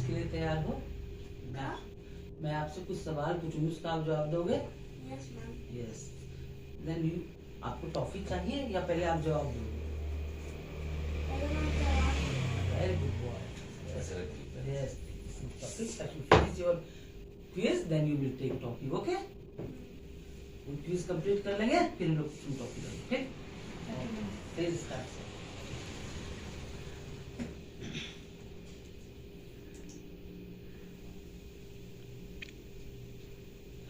के लिए तैयार हो? मैं आपसे कुछ सवाल पूछूंगी, उसका आप जवाब दोगे? Yes ma'am. Yes. Then you, आपको टॉफी चाहिए या पहले आप जवाब दोगे? Very good boy. Yes, toffee finish your quiz, then you will take toffee. Okay, quiz complete कर लेंगे फिर हम लोग टॉफी लेंगे। ठीक, प्लीज स्टार्ट।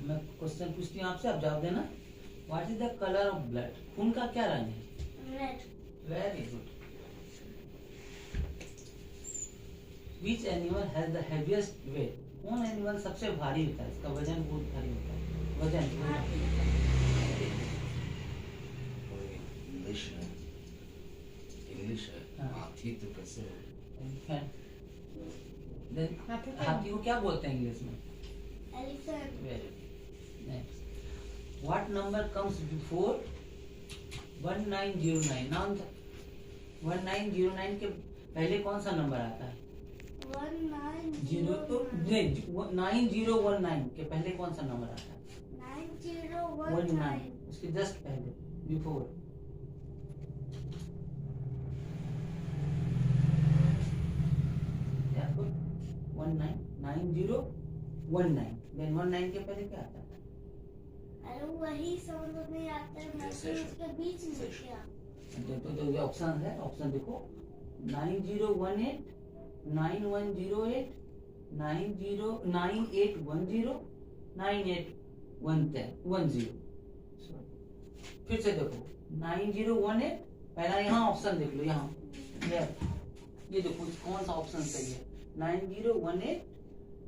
मैं क्वेश्चन पूछती हूँ आपसे, आप जवाब देना। What is the colour of blood? खून का क्या रंग है? Red. Very good. Which animal has the heaviest weight? कौन एनिमल सबसे भारी होता है, इसका वजन बहुत भारी होता है? वजन इंग्लिश है। हाथी तो कैसे है? हाथी को क्या बोलते हैं इंग्लिश में? Elephant. Very next, what number comes before 1909? नाम 1909 के पहले कौन सा नंबर आता है? 9019 के पहले कौन सा नंबर आता है? 9019। उसके जस्ट पहले, बिफोर। क्या 9019, देन 19 के पहले क्या आता है? अरे वही समझ नहीं आता है, मैं तो उसके बीच में क्या? तो ये ऑप्शन है, ऑप्शन देखो। 9018, 9108, 9810, 9810। फिर से देखो 9018, पहला यहाँ ऑप्शन देख लो, यहाँ ये देखो कौन सा ऑप्शन सही है? 9018,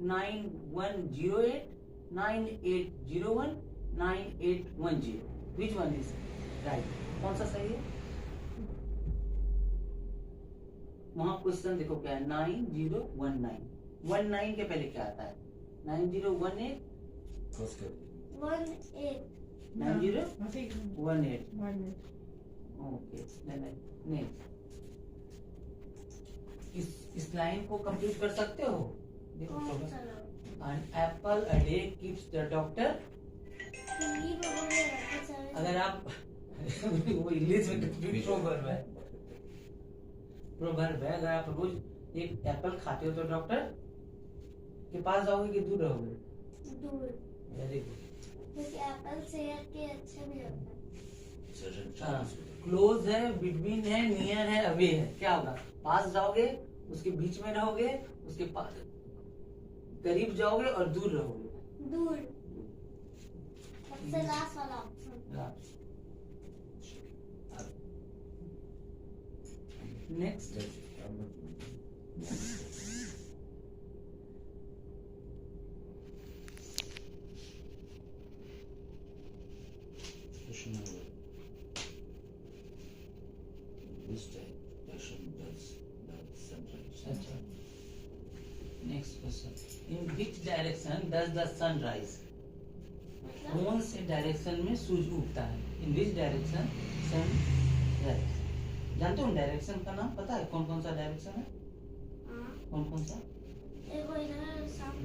9108, 9801, 9810। Which one is right? कौन सा सही है? वहां क्वेश्चन देखो क्या है? 9019 के पहले क्या आता है? 9018, 9018। Okay, next. इस लाइन को कंप्लीट कर सकते हो? देखो, an apple a day keeps the doctor। अगर आप वो इंग्लिश में प्रोवर्ब है, अगर आप रोज एक एप्पल खाते हो तो डॉक्टर के पास जाओगे कि दूर रहोगे? दूर। Very good. क्योंकि एप्पल सेहत के अच्छे भी होते हैं। क्लोज है, बिटवीन है, नियर है, अवे है, क्या होगा? पास जाओगे, उसके बीच में रहोगे, उसके पास करीब जाओगे और दूर रहोगे? दूर। सबसे लास्ट वाला option. Next, next question, in which direction does the sun rise? कौन से डायरेक्शन में सूरज उगता है? In which direction sun rise? जानते हो डायरेक्शन का नाम पता है? कौन कौन सा डायरेक्शन है? कौन सा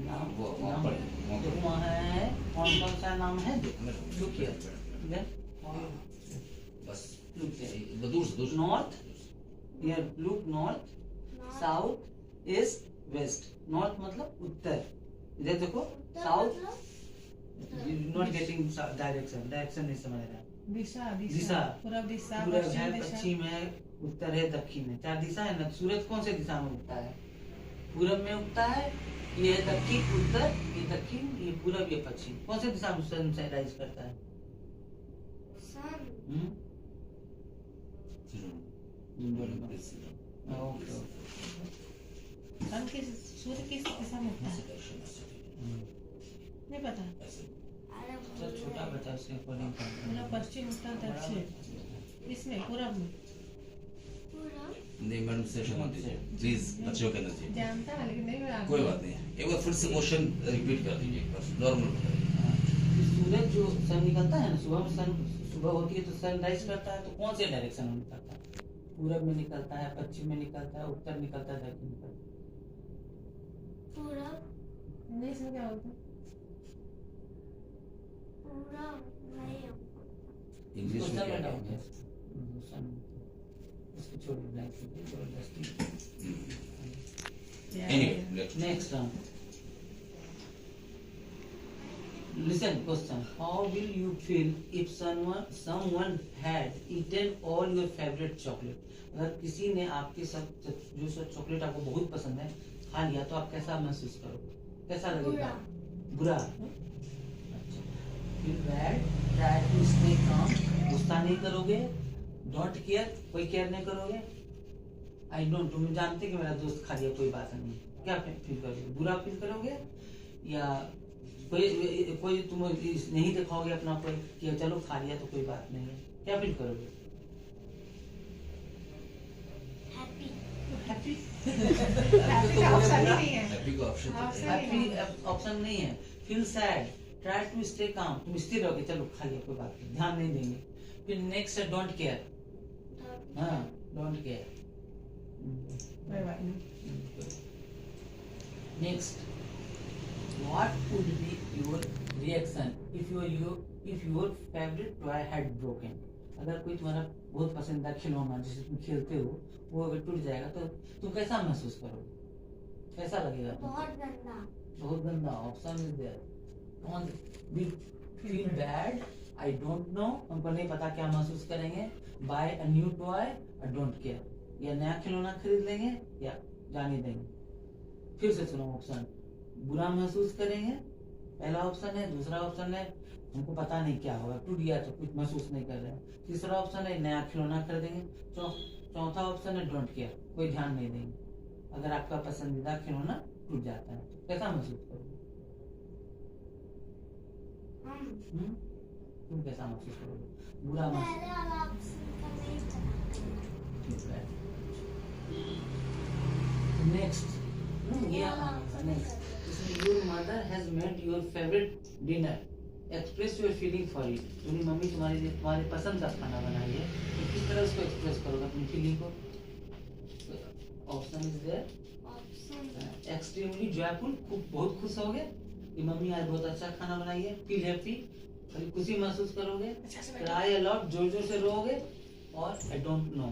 नाम? वहाँ है, कौन सा नाम है? North, look north, south, east, west. North मतलब उत्तर, इधर देखो। साउथ, नॉट गेटिंग डायरेक्शन नहीं समझ रहा। दिशा, पूरब है, पश्चिम है, उत्तर है, दक्षिण है, 4 दिशा है ना। सूरज कौन से दिशा में उगता है? पूरब में उगता है। ये दक्षिण, उत्तर, ये दक्षिण, ये पूरब, ये पश्चिम। कौन से दिशा में सन राइज करता है? सूर्य किस दिशा में उगता है? नहीं पता। छोटा बच्चा उसके अकॉर्डिंग मतलब पश्चिम, उत्तर, दक्षिण, इसमें पूरब में। नहीं मैडम, सेशन मत दीजिए प्लीज, बच्चों के नजर जानता है लेकिन नहीं बता। कोई बात नहीं, एक बार फिर से क्वेश्चन रिपीट कर दीजिए एक बार, नॉर्मल बताइए। सूरज जो सन निकलता है ना, सुबह में सुबह होती है तो सनराइज करता है, तो कौन से डायरेक्शन में निकलता है? पूरब में निकलता है, पश्चिम में निकलता है, उत्तर निकलता है, दक्षिण निकलता है? पूरा इंग्लिश में क्या बोलते हैं? पूरा नहीं इंग्लिश में क्या डाउन कहते हैं? इसको छोड़ ब्लैंक जबरदस्ती। Yeah, Anyway, yeah. let's Next one. Listen, question. How will you feel if someone had eaten all your favorite chocolate? अगर किसी ने आपके सब जो सब चॉकलेट आपको बहुत पसंद है खा लिया तो आप कैसा महसूस करोगे? कैसा लगेगा? बुरा। अच्छा। Feel bad. Try to stay calm. गुस्सा नहीं करोगे? Don't care. कोई केयर नहीं करोगे? I don't. तुम जानते कि मेरा दोस्त खा लिया कोई बात नहीं। क्या फील करोगे? बुरा फील करोगे या कोई तुम नहीं दिखाओगे अपना कोई कि चलो खा लिया तो कोई बात नहीं है, क्या फील करोगे? Happy happy. Happy का ऑप्शन ही नहीं है। हैप्पी का ऑप्शन Option हैप्पी ऑप्शन नहीं है। Feel sad, try to stay calm, तुम स्थिर रहोगे, चलो खा लिया कोई बात नहीं, ध्यान नहीं देंगे। फिर नेक्स्ट है डोंट केयर। हाँ, डोंट केयर। कोई बात नहीं। Next, what would be your reaction if your favorite toy had broken? अगर कोई तुम्हारा बहुत पसंदीदा खिलौना जिसे तुम खेलते हो वो अगर टूट जाएगा तो तुम कैसा महसूस करोगे? कैसा लगेगा? बहुत गंदा बहुत गंदा। Option is there. कौन be feel bad, I don't know, हमको नहीं पता क्या महसूस करेंगे, बाय अ न्यू टॉय, और डोंट केयर, या नया खिलौना खरीद लेंगे या जाने देंगे। फिर से सुनो ऑप्शन। बुरा महसूस करेंगे पहला ऑप्शन है, दूसरा ऑप्शन है हमको पता नहीं क्या होगा, टूट गया तो कुछ महसूस नहीं कर रहे हैं, तीसरा ऑप्शन है नया खिलौना खरीदेंगे, चौथा ऑप्शन है डोंट केयर, कोई ध्यान नहीं देंगे। अगर आपका पसंदीदा खिलौना टूट जाता है तो कैसा महसूस करोगे? तुम कैसा महसूस करोगे? बुरा महसूस। पहले वाला ऑप्शन का नहीं पता। ठीक है। Next Your mother has made your favorite dinner. Express your feeling for it. तुम्हारी मम्मी तुम्हारे पसंद का खाना बनाई है, तो किस तरह उसको एक्सप्रेस करोगे अपनी फीलिंग को? Option is there. Option extremely joyful, बहुत खुश होगे कि मम्मी आज बहुत अच्छा खाना बनाई है। फील हैप्पी, थोड़ी खुशी महसूस करोगे। क्राई अ लॉट, जोर जोर से रोओगे। और आई डोंट नो,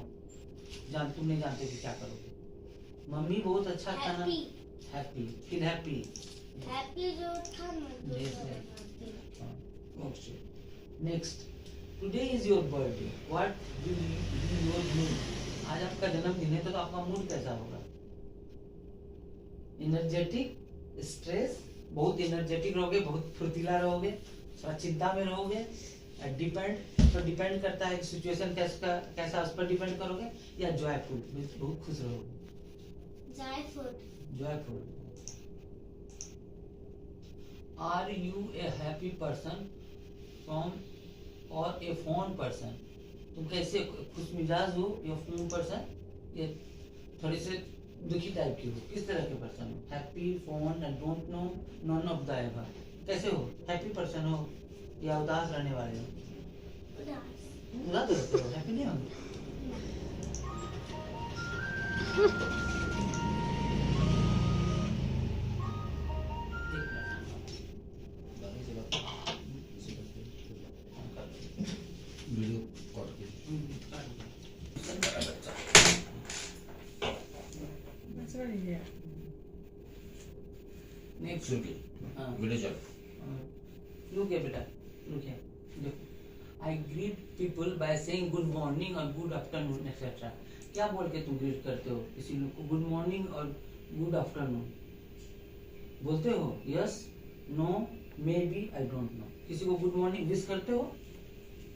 तुम नहीं जानते कि क्या करोगे। मम्मी बहुत अच्छा खाना। Happy, feel happy. हैप्पी जो था ना Yes, दूसरा Okay. Next, today is your birthday, what will be your mood? आज आपका जन्मदिन है तो आपका मूड कैसा होगा? एनर्जेटिक, स्ट्रेस, बहुत एनर्जेटिक रहोगे, बहुत फुर्तीला रहोगे, थोड़ा चिंता में रहोगे। डिपेंड करता है कि सिचुएशन कैसा उस पर डिपेंड करोगे, या जॉयफुल, बहुत खुश रहोगे। Joyful. Are you a happy person or a fond person? तुम कैसे खुश मिजाज हो या फोन पर्सन या थोड़े से दुखी टाइप की हो? किस तरह के पर्सन हो? Happy, phone, I don't no, none of the ever. कैसे हो? हैप्पी पर्सन हो या उदास रहने वाले हो? उदास रहते हो, हैप्पी नहीं होंगे। वीडियो कॉल के छोड़ दीजिए। नेक्स्ट सुन वीडियो चल। लुक है बेटा, लुक है, देखो। I greet people by saying good morning और गुड आफ्टरनून एक्सेट्रा। क्या बोल के तुम ग्रीट करते हो किसी लोग को? गुड मॉर्निंग और गुड आफ्टरनून बोलते हो? Yes, no, maybe, I don't know. किसी को गुड मॉर्निंग विश करते हो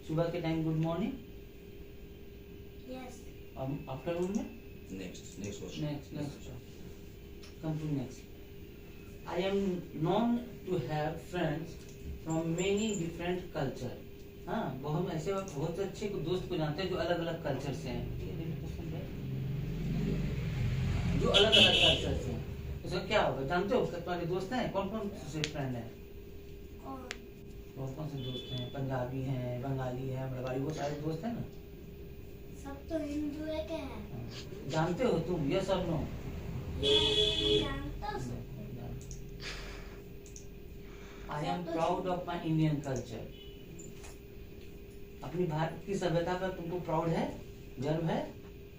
सुबह के टाइम? Good morning. यस और आफ्टरनून में? Next question. Next come to next. I am known to have friends from many different culture. हाँ, बहुत ऐसे बहुत अच्छे दोस्त को जानते हैं जो अलग अलग कल्चर से हैं, जो अलग अलग कल्चर से हैं। तो क्या होगा? जानते हो तुम्हारे दोस्त हैं? कौन कौन से फ्रेंड हैं? कौन कौन से दोस्त हैं? पंजाबी हैं, बंगाली हैं, मरवाड़ी, वो सारे दोस्त हैं ना? सब तो हिंदू के हैं। जानते हो तुम? यस और नो? जानता हूँ। I am proud of my Indian culture. अपनी भारत की सभ्यता पर तुमको प्राउड है, गर्व है?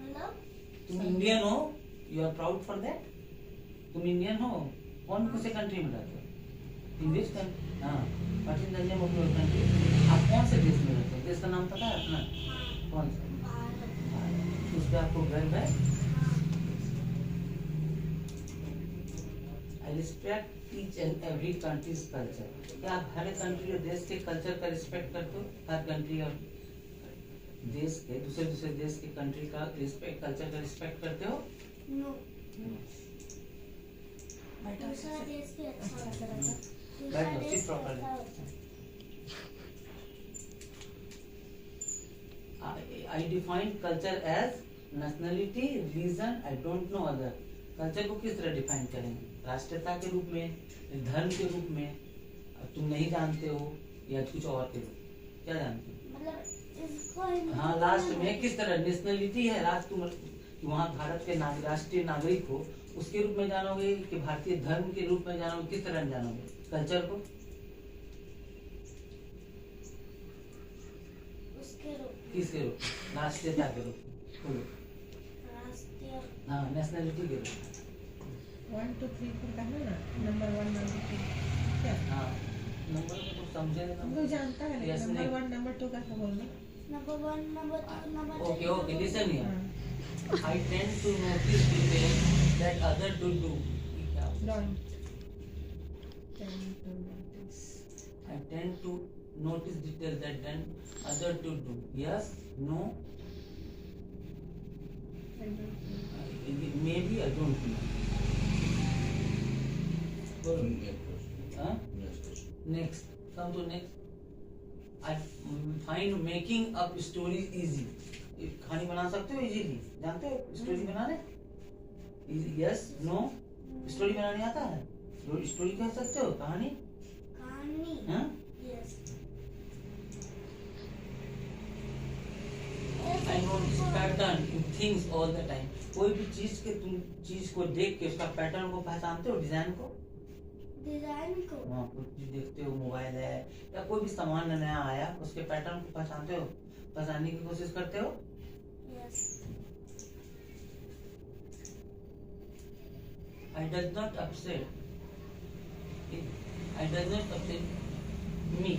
मतलब तुम इंडियन हो, you are proud for that. तुम इंडियन हो, कौन से कंट्री में रहते हो? In which country? हाँ, what is the name of your country? आप कौन से देश में रहते हो? देश का नाम पता है अपना? कौन सा? भारत। उस पर आपको गर्व है? I respect each and every countries culture. क्या आप हर कंट्री और देश के कल्चर का रिस्पेक्ट करते हो? हर कंट्री और देश के दूसरे देश के कंट्री का रिस्पेक्ट, कल्चर का रिस्पेक्ट करते हो? नो, बैठो दूसरा देश भी अच्छा होता है। दूसरा बैठ जाओ, देश sit properly. अच्छा होता है। I define culture as nationality, religion, I don't know other. Culture को किस तरह डिफाइन करेंगे? राष्ट्रीयता के रूप में, धर्म के रूप में? तुम नहीं जानते हो या कुछ और के रूप? क्या जानते हो? मतलब इसको हाँ, लास्ट में किस तरह नेशनलिटी है, राष्ट्र तुम वहाँ भारत के राष्ट्रीय नागरिक हो, उसके रूप में जानोगे कि भारतीय धर्म के रूप में जानोगे? किस तरह जानोगे कल्चर को? उसके रूप में, किसके रूप? राष्ट्रीयता के रूप में। बोलो। राष्ट्रीय हाँ, नेशनलिटी के रूप में। 1 2 3 4 कहना ना, नंबर 1 नंबर 2 क्या? हाँ, नंबर को तो समझे ना। हम लोग जानता है Yes, लेकिन नंबर नहीं। 1 नंबर 2 कैसे बोलना? Number 1 number 2 number Okay, okay, listen here. हाँ, I tend to notice details that other do do. don't. Tend to notice. I tend to notice details that then other do do. Yes, no, I don't know. maybe I don't know. Go. Huh? Next, come to next. I find making up stories easy. कहानी बना सकते हो easily? जानते हो story बनाने? Yes, no? Story बनाने आता है? स्टोरी कह सकते हो? कहानी? कहानी। हाँ? Yes. I notice pattern in things all the time. कोई भी चीज के तुम चीज को देख के उसका पैटर्न को पहचानते हो, डिजाइन को? डिजाइन को। हाँ, कुछ चीज देखते हो, मोबाइल है या कोई भी सामान नया आया, उसके पैटर्न को पहचानते हो, पहचानने की कोशिश करते हो? Yes. I does not upset me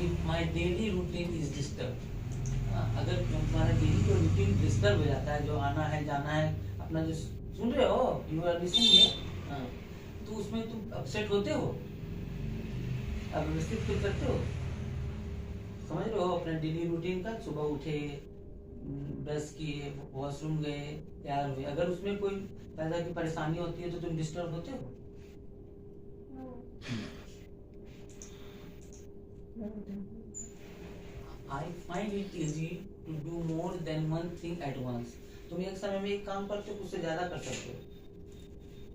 if my daily routine is disturbed. अगर तुम्हारा डेली को रूटीन डिस्टर्ब हो जाता है, जो आना है जाना है, अपना जो सुन रहे हो, यू आर लिसनिंग में, तो उसमें तुम अपसेट होते हो? अब व्यवस्थित फील करते हो? समझ रहे हो अपने डेली रूटीन का? सुबह उठे, ब्रश किए, वॉशरूम गए, तैयार हुए, अगर उसमें कोई पैदा की परेशानी होती है तो तुम डिस्टर्ब होते हो? No. I find it easy to do more than one thing at once. तुम एक समय में एक काम करते हो, उससे ज्यादा कर सकते हो,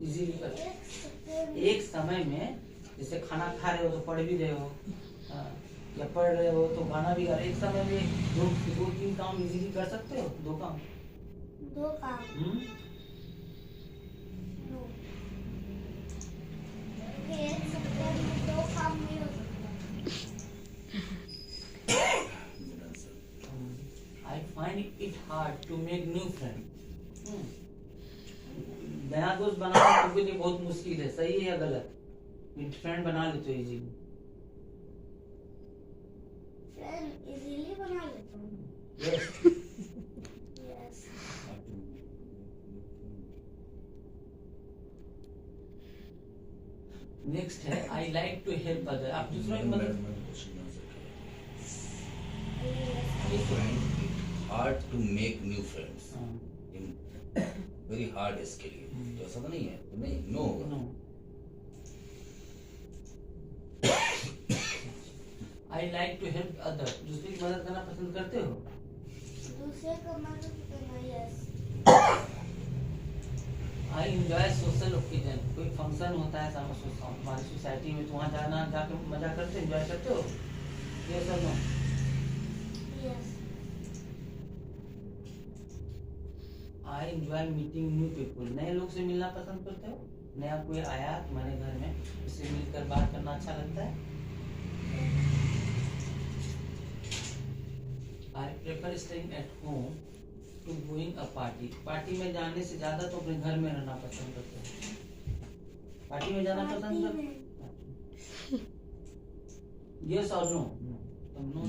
इजीली कर एक समय में। जैसे खाना खा रहे हो तो पढ़ भी रहे हो, या पढ़ रहे हो तो गाना भी गा रहे हो, एक समय में दो 3 काम इजीली कर सकते हो? 2 काम? 2 काम। नो। एक सप्ताह में 2 काम नहीं हो सकता। I find it hard to make new friends. नया दोस्त बनाना तुमके लिए बहुत मुश्किल है, सही है या गलत? फ्रेंड बना लेते हो इजीली? फ्रेंड इजीली बना लेता हूँ। यस। यस। नेक्स्ट है I like to help other. आप दूसरों की मदद hard to make new friends. हाँ, Very hard इसके लिए, तो ऐसा तो नहीं है, तो नहीं, no होगा। no. I like to help other. दूसरे की मदद करना पसंद करते हो? दूसरे को मदद करना। Yes. I enjoy social occasion. कोई फंक्शन होता है हमारी सोसाइटी में, तो वहाँ जाना, जाकर मजा करते, एंजॉय करते हो? ये सब no? Yes. I enjoy meeting new people. नए लोग से मिलना पसंद करते हो? नया कोई आया तुम्हारे घर में, उससे मिलकर बात करना अच्छा लगता है? I prefer staying at home to going a party. Party में जाने से ज्यादा तो अपने घर में रहना पसंद करते हैं। पार्टी में जाना पसंद करते हैं? Yes or no? No. No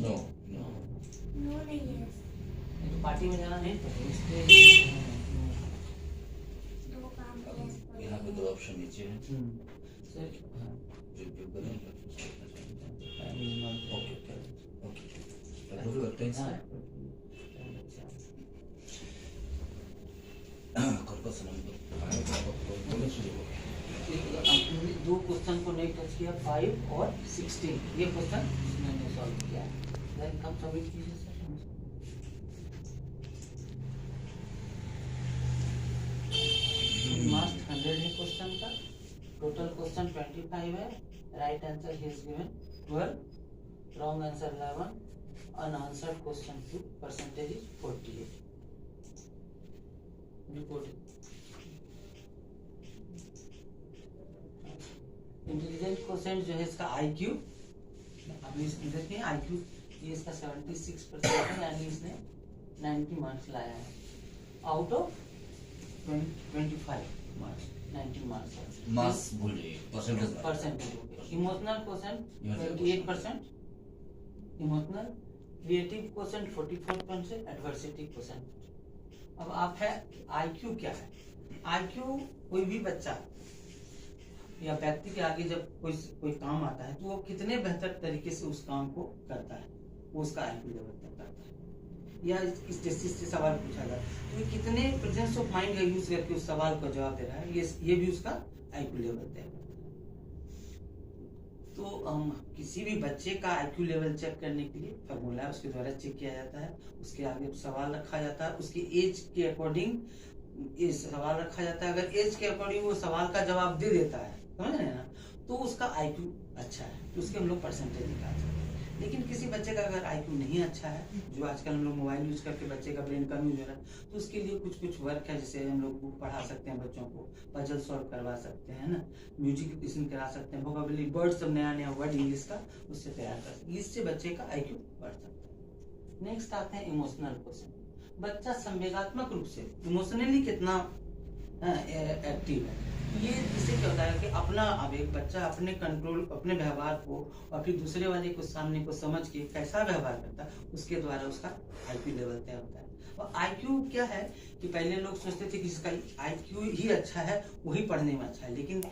no नहीं है, तो पार्टी में जाना नहीं पसंद इसलिए दो काम है। यहाँ पे दो ऑप्शन नीचे है सर रिव्यू करें ओके ओके अप्रूव करते हैं इसका कॉर्पस नंबर बोले शुरू हो हमने दो क्वेश्चन को नहीं टच किया, 5 और 16 ये क्वेश्चन मैंने सॉल्व किया है। देन कम सबमिट कीजिए सर। मास्ट 100 है क्वेश्चन का, टोटल क्वेश्चन 25 है, right answer he is given 12, wrong answer 11, unanswered question 2, percentage is 48. Intelligent quotient जो है इसका IQ, आपने देखिए IQ ये इसका 76% है, यानी इसने 90 मार्क्स लाया है आउट ऑफ 25 मार्क्स, 90 मार्क्स मास बोलिए percentage. Emotional quotient 28%, emotional creative quotient 44%, adversity quotient. अब आप है IQ क्या है? IQ कोई भी बच्चा या व्यक्ति के आगे जब कोई काम आता है तो वो कितने बेहतर तरीके से उस काम को करता है, वो उसका IQ लेवल तय करता है। या इस दृष्टि से सवाल पूछा जाए तो ये कितने प्रेजेंस ऑफ माइंड का यूज करके उस सवाल का जवाब दे रहा है, ये भी उसका IQ लेवल तय करता है। तो किसी भी बच्चे का IQ लेवल चेक करने के लिए फॉर्मूला है, उसके द्वारा चेक किया जाता है, उसके आगे सवाल रखा जाता है, उसकी एज के अकॉर्डिंग ये सवाल रखा जाता है। अगर एज के अकॉर्डिंग वो सवाल का जवाब दे देता है, समझ रहे हैं ना, तो उसका IQ अच्छा है, तो उसके हम लोग परसेंटेज निकाल सकते हैं। लेकिन किसी बच्चे का अगर IQ नहीं अच्छा है, जो आजकल हम लोग मोबाइल यूज करके बच्चे का ब्रेन कम यूज हो रहा है, तो उसके लिए कुछ कुछ वर्क है, जैसे हम लोग बुक पढ़ा सकते हैं, बच्चों को पजल सॉल्व करवा सकते हैं ना, म्यूजिक ट्यूशन करा सकते हैं, वोकैबुलरी वर्ड सब नया वर्ड इंग्लिश का उससे तैयार कर सकते हैं, इससे बच्चे का IQ बढ़ सकता है। नेक्स्ट आते हैं इमोशनल क्वेश्चन। बच्चा संवेगात्मक रूप से इमोशनली कितना एक्टिव है। ये इससे क्या होता है कि अपना आवेग बच्चा अपने कंट्रोल, अपने व्यवहार को और फिर दूसरे वाले को सामने को समझ के कैसा व्यवहार करता है, उसके द्वारा उसका IQ लेवल तय होता है। और IQ क्या है कि पहले लोग सोचते थे कि जिसका IQ ही अच्छा है वही पढ़ने में अच्छा है, लेकिन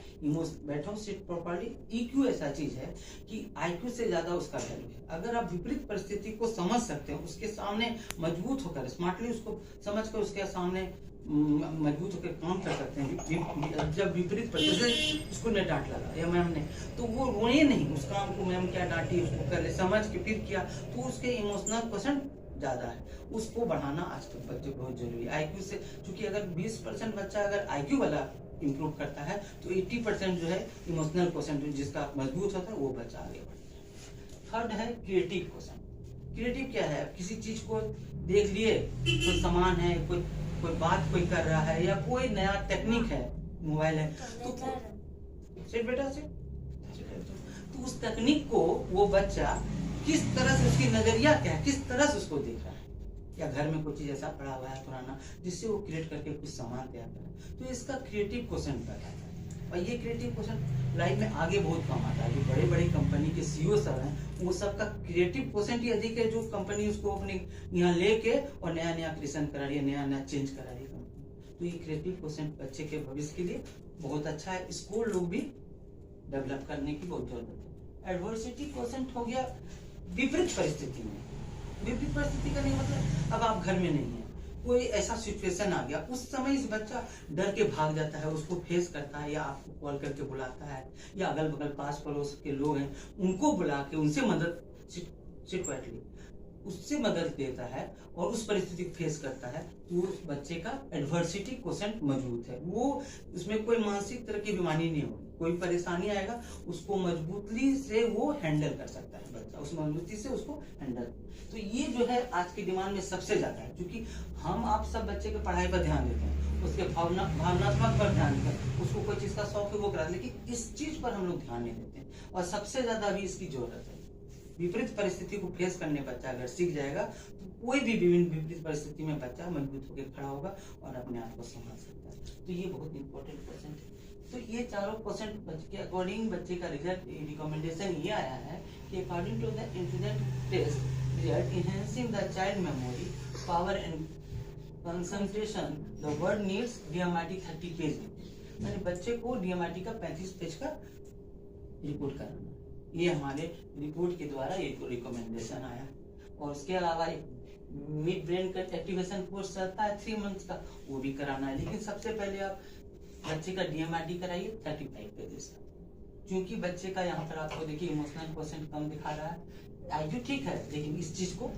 बैठो सिट प्रॉपर्ली, EQ ऐसा चीज है कि IQ से ज्यादा उसका वैल्यू है। अगर आप विपरीत परिस्थिति को समझ सकते हो, उसके सामने मजबूत होकर स्मार्टली उसको समझ कर उसके सामने मजबूत होकर काम कर सकते हैं। जब विपरीत परिस्थिति उसको ने डांट लगा या मैम ने, तो वो रोए नहीं, उस काम को मैम क्या डांटी उसको कर ले समझ के फिर किया, तो उसके इमोशनल क्वेश्चन ज्यादा है, उसको बढ़ाना आज तक बच्चे बहुत जरूरी है। IQ से, क्योंकि अगर 20% बच्चा अगर IQ वाला इम्प्रूव करता है तो 80% जो है इमोशनल क्वेश्चन जिसका मजबूत होता है वो बच्चा आगे बढ़ता है। थर्ड है क्रिएटिव क्वेश्चन। क्रिएटिव क्या है? किसी चीज को देख लिए, कोई सामान है, कोई बात कोई कर रहा है, या कोई नया टेक्निक है, मोबाइल है, तो सिर्फ बेटा से तो उस तकनीक को वो बच्चा किस तरह से, उसकी नजरिया क्या है, किस तरह से उसको देख रहा है, या घर में कोई चीज ऐसा पड़ा हुआ है पुराना जिससे वो क्रिएट करके कुछ सामान तैयार कर रहा है, तो इसका क्रिएटिव क्वेश्चन कहलाता है। और ये क्रिएटिव क्वेश्चन लाइफ में आगे बहुत कम आता है। जो बड़े बड़े कंपनी के CEO सब हैं, वो सबका क्रिएटिव क्वेश्चन ही अधिक है, जो कंपनी उसको अपने यहाँ लेके और नया नया क्रिएशन करा रही है, नया नया चेंज करा रही है कंपनी। तो ये क्रिएटिव क्वेश्चन बच्चे के भविष्य के लिए बहुत अच्छा है, इसको लोग भी डेवलप करने की बहुत जरूरत है। एडवर्सिटी क्वेश्चन हो गया विपरीत परिस्थिति में। विपरीत परिस्थिति का नहीं मतलब अब आप घर में नहीं है, कोई ऐसा सिचुएशन आ गया, उस समय इस बच्चा डर के भाग जाता है, उसको फेस करता है, या आपको कॉल करके बुलाता है, या अगल बगल पास पड़ोस के लोग हैं उनको बुला के उनसे मदद सिक्वेटली उससे मदद लेता है और उस परिस्थिति को फेस करता है, तो उस बच्चे का एडवर्सिटी क्वोशेंट मजबूत है। वो उसमें कोई मानसिक तरह की बीमारी नहीं होगी, कोई परेशानी आएगा उसको मजबूती से वो हैंडल कर सकता है बच्चा, उस मजबूती से उसको हैंडल। तो ये जो है आज की डिमांड में सबसे ज्यादा है, क्योंकि हम आप सब बच्चे के पढ़ाई पर ध्यान देते हैं, उसके भावनात्मक पर ध्यान देते हैं, उसको कोई चीज का शौक है वो करा, लेकिन इस चीज पर हम लोग ध्यान नहीं देते हैं। और सबसे ज्यादा अभी इसकी जरूरत है। विपरीत परिस्थिति को फेस करने बच्चा अगर सीख जाएगा तो कोई भी विपरीत परिस्थिति में बच्चा मजबूत होकर खड़ा होगा और अपने आप को संभाल सकता है। तो ये बहुत इंपॉर्टेंट क्वेश्चन है। तो ये चारों क्वेश्चन के अकॉर्डिंग बच्चे का रिजल्ट रिकमेंडेशन ये आया है कि according to the incident test result enhancing the child memory power and concentration the word needs DMRT 30 page. यानी बच्चे को DMRT का 35 पेज का रिपोर्ट कराना, ये हमारे रिपोर्ट के द्वारा ये रिकमेंडेशन आया। और उसके अलावा मिड ब्रेन का एक्टिवेशन कोर्स चलता है 3 मंथ्स का, वो भी कराना है। लेकिन सबसे पहले आप बच्चे का DMRT कराइए 35 पेजेस का, क्योंकि बच्चे का यहाँ पर आपको देखिए इमोशनल क्वेश्चन कम दिखा रहा है। IQ ठीक है, लेकिन इस चीज को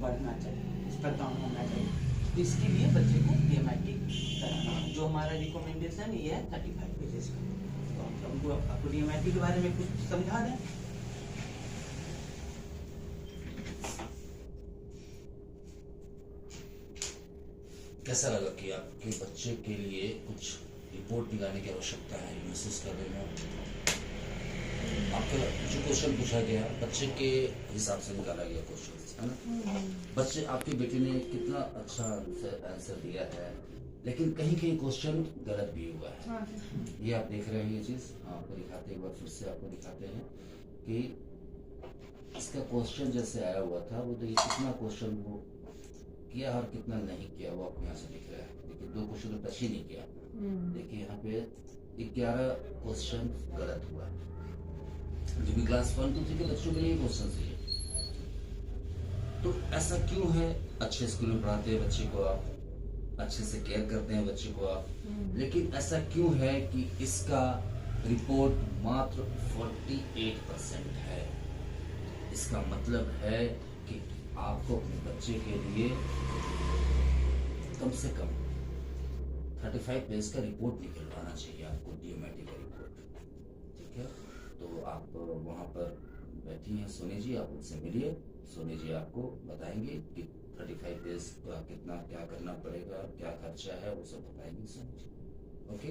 बढ़ना चाहिए, इस पर काम होना चाहिए। तो इसके लिए बच्चे को DMRT कराना है। जो हमारा रिकमेंडेशन ये है 35 पेजेस का। तो हमको आपको DMRT के बारे में कुछ समझा दें। कैसा लगा कि आपके बच्चे के लिए कुछ रिपोर्ट निकालने की आवश्यकता है, महसूस कर रहे हो? आपका जो क्वेश्चन पूछा गया बच्चे के हिसाब से निकाला गया क्वेश्चन है ना। बच्चे आपकी बेटी ने कितना अच्छा आंसर दिया है, लेकिन कहीं कहीं क्वेश्चन गलत भी हुआ है। ये आप देख रहे हैं, ये चीज आपको दिखाते हैं, एक बार फिर से आपको दिखाते हैं कि इसका क्वेश्चन जैसे आया हुआ था वो देखिए कितना क्वेश्चन वो किया और कितना नहीं किया, वो आपको यहाँ से दिख रहा है। देखिए 2 क्वेश्चन तो टच ही नहीं किया। देखिए यहाँ पे 11 क्वेश्चन गलत हुआ है, जो भी क्लास 1 2 3 के बच्चों के लिए क्वेश्चन है। तो ऐसा क्यों है? अच्छे स्कूल में पढ़ाते हैं बच्चे को आप, अच्छे से केयर करते हैं बच्चे को आप, लेकिन ऐसा क्यों है कि इसका रिपोर्ट मात्र 48% है? इसका मतलब है कि आपको अपने बच्चे के लिए कम से कम 35 पेज का रिपोर्ट निकलवाना चाहिए आपको, DMRT का रिपोर्ट। ठीक है, तो आप वहाँ पर बैठी हैं सोनी जी, आप उनसे मिलिए। सोनी जी आपको बताएंगे कि 35 पेज का कितना क्या करना पड़ेगा, क्या खर्चा है, वो सब बताएंगे सोनी जी। ओके।